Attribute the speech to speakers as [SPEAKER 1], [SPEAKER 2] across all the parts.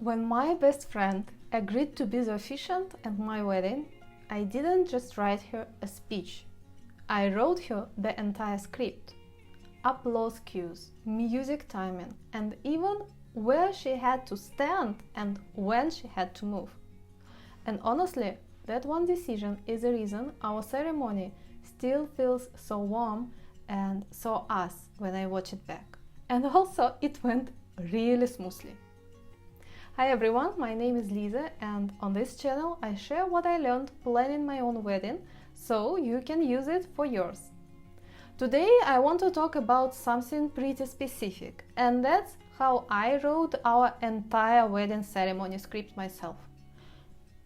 [SPEAKER 1] When my best friend agreed to be the officiant at my wedding, I didn't just write her a speech. I wrote her the entire script. Applause cues, music timing, and even where she had to stand and when she had to move. And honestly, that one decision is the reason our ceremony still feels so warm and so us when I watch it back. And also, it went really smoothly. Hi everyone, my name is Lisa, and on this channel I share what I learned planning my own wedding, so you can use it for yours. Today I want to talk about something pretty specific, and that's how I wrote our entire wedding ceremony script myself.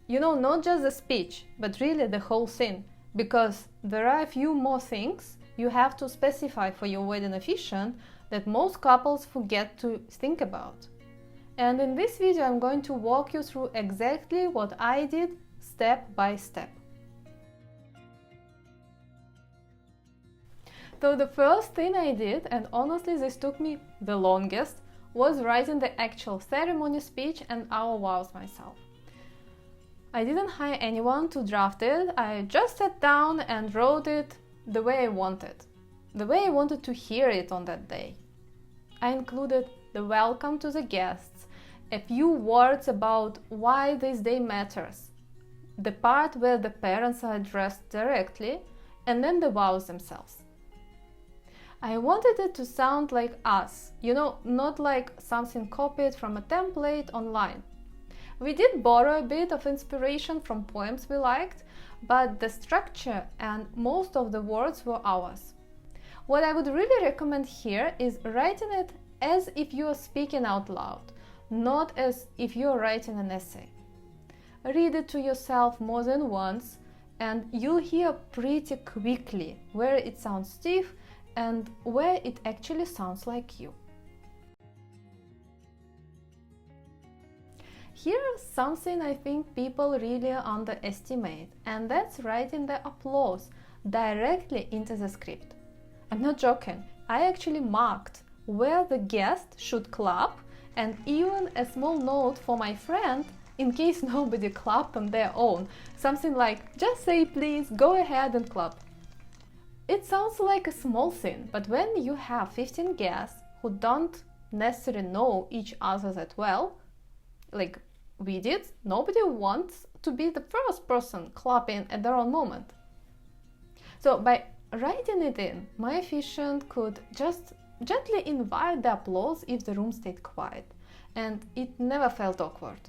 [SPEAKER 1] You know, not just the speech, but really the whole thing, because there are a few more things you have to specify for your wedding officiant that most couples forget to think about. And in this video I'm going to walk you through exactly what I did step by step. So the first thing I did, and honestly this took me the longest, was writing the actual ceremony speech and our vows myself. I didn't hire anyone to draft it, I just sat down and wrote it the way I wanted to hear it on that day. I included the welcome to the guests, a few words about why this day matters, the part where the parents are addressed directly, and then the vows themselves. I wanted it to sound like us, not like something copied from a template online. We did borrow a bit of inspiration from poems we liked, but the structure and most of the words were ours. What I would really recommend here is writing it as if you are speaking out loud, not as if you are writing an essay. Read it to yourself more than once, and you'll hear pretty quickly where it sounds stiff and where it actually sounds like you. Here's something I think people really underestimate, and that's writing the applause directly into the script. I'm not joking, I actually marked where the guest should clap and even a small note for my friend in case nobody clapped on their own. Something like, just say please, go ahead and clap. It sounds like a small thing, but when you have 15 guests who don't necessarily know each other that well, like we did, nobody wants to be the first person clapping at their own moment. So by writing it in, my officiant could just gently invite the applause if the room stayed quiet, and it never felt awkward.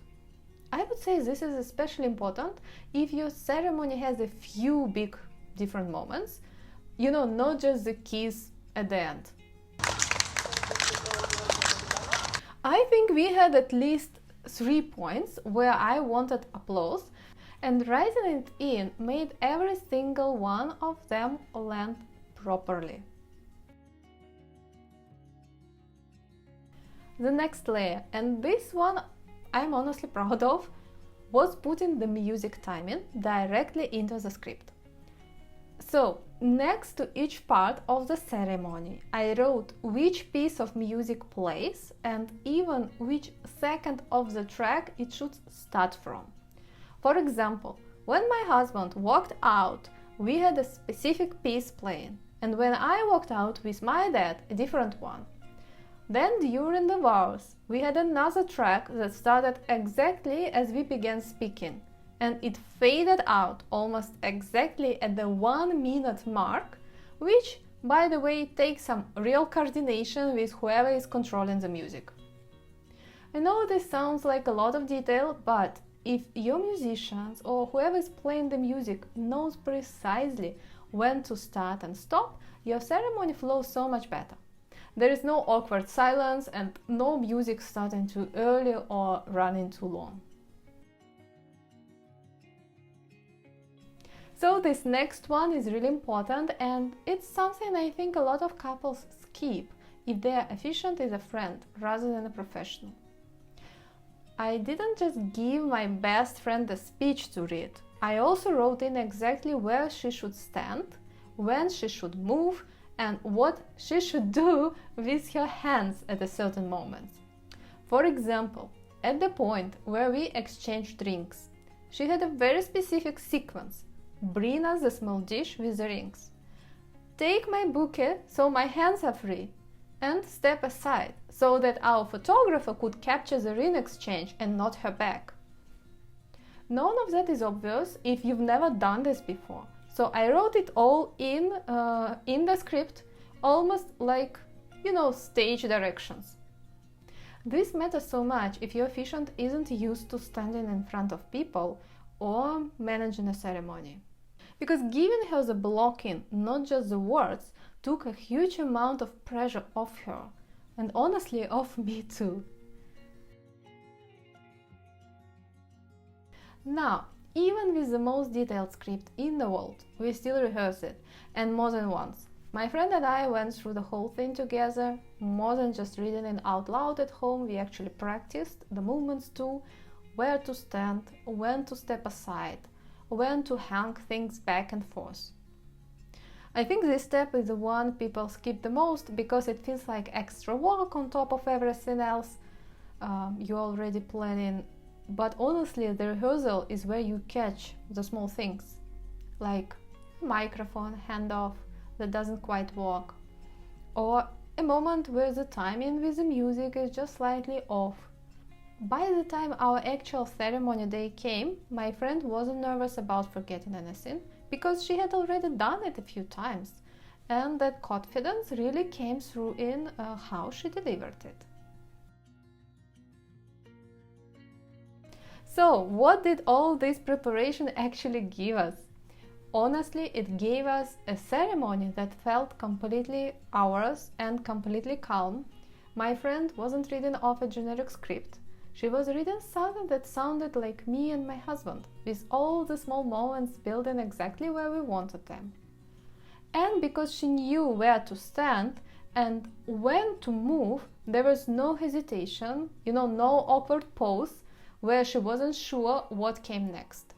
[SPEAKER 1] I would say this is especially important if your ceremony has a few big different moments, not just the kiss at the end. I think we had at least 3 points where I wanted applause, and writing it in made every single one of them land properly. The next layer, and this one I'm honestly proud of, was putting the music timing directly into the script. So, next to each part of the ceremony, I wrote which piece of music plays and even which second of the track it should start from. For example, when my husband walked out, we had a specific piece playing, and when I walked out with my dad, a different one. Then during the vows, we had another track that started exactly as we began speaking, and it faded out almost exactly at the 1 minute mark, which, by the way, takes some real coordination with whoever is controlling the music. I know this sounds like a lot of detail, but if your musicians or whoever is playing the music knows precisely when to start and stop, your ceremony flows so much better. There is no awkward silence and no music starting too early or running too long. So this next one is really important, and it's something I think a lot of couples skip if their officiant is a friend rather than a professional. I didn't just give my best friend a speech to read. I also wrote in exactly where she should stand, when she should move, and what she should do with her hands at a certain moment. For example, at the point where we exchanged rings. She had a very specific sequence. Bring us the small dish with the rings. Take my bouquet so my hands are free. And step aside so that our photographer could capture the ring exchange and not her back. None of that is obvious if you've never done this before. So I wrote it all in the script, almost like, stage directions. This matters so much if your officiant isn't used to standing in front of people or managing a ceremony. Because giving her the blocking, not just the words, took a huge amount of pressure off her, and honestly off me too. Now, even with the most detailed script in the world, we still rehearse it, and more than once. My friend and I went through the whole thing together. More than just reading it out loud at home, we actually practiced the movements too, where to stand, when to step aside, when to hang things back and forth. I think this step is the one people skip the most because it feels like extra work on top of everything else you're already planning. But honestly, the rehearsal is where you catch the small things, like a microphone handoff that doesn't quite work, or a moment where the timing with the music is just slightly off. By the time our actual ceremony day came, my friend wasn't nervous about forgetting anything because she had already done it a few times, and that confidence really came through in how she delivered it. So, what did all this preparation actually give us? Honestly, it gave us a ceremony that felt completely ours and completely calm. My friend wasn't reading off a generic script. She was reading something that sounded like me and my husband, with all the small moments building exactly where we wanted them. And because she knew where to stand and when to move, there was no hesitation, no awkward pause where she wasn't sure what came next.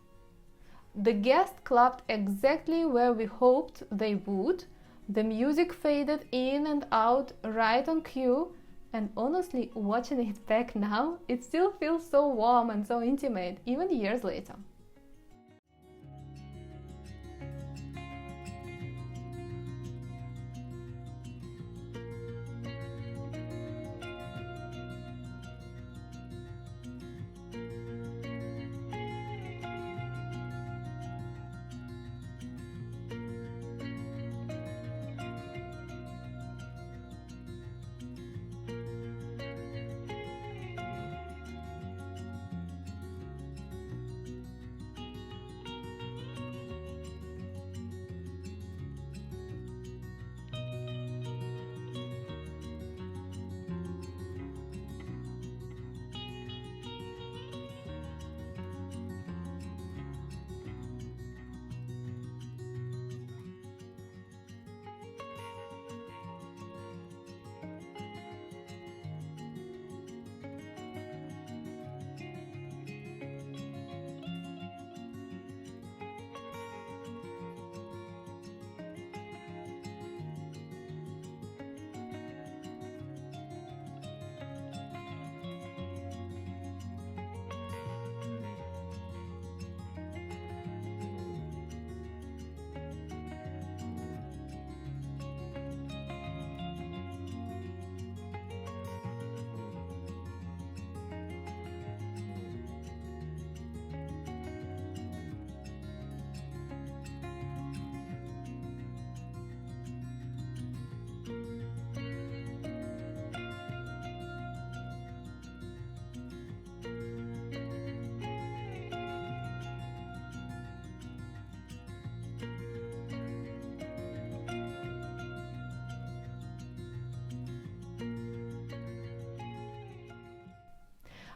[SPEAKER 1] The guests clapped exactly where we hoped they would. The music faded in and out right on cue. And honestly, watching it back now, it still feels so warm and so intimate, even years later.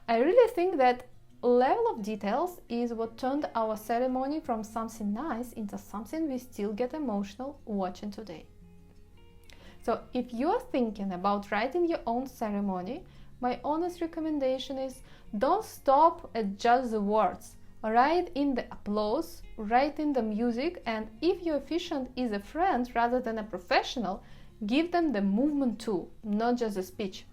[SPEAKER 1] I really think that level of details is what turned our ceremony from something nice into something we still get emotional watching today. So if you're thinking about writing your own ceremony, my honest recommendation is don't stop at just the words. Write in the applause, write in the music, and if your officiant is a friend rather than a professional, give them the movement too, not just the speech.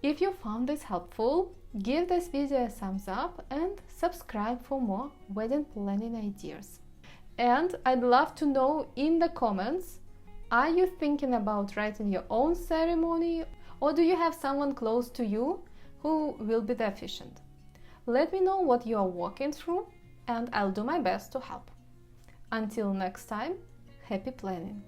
[SPEAKER 1] If you found this helpful, give this video a thumbs up and subscribe for more wedding planning ideas. And I'd love to know in the comments, are you thinking about writing your own ceremony, or do you have someone close to you who will be the officiant? Let me know what you are walking through, and I'll do my best to help. Until next time, happy planning!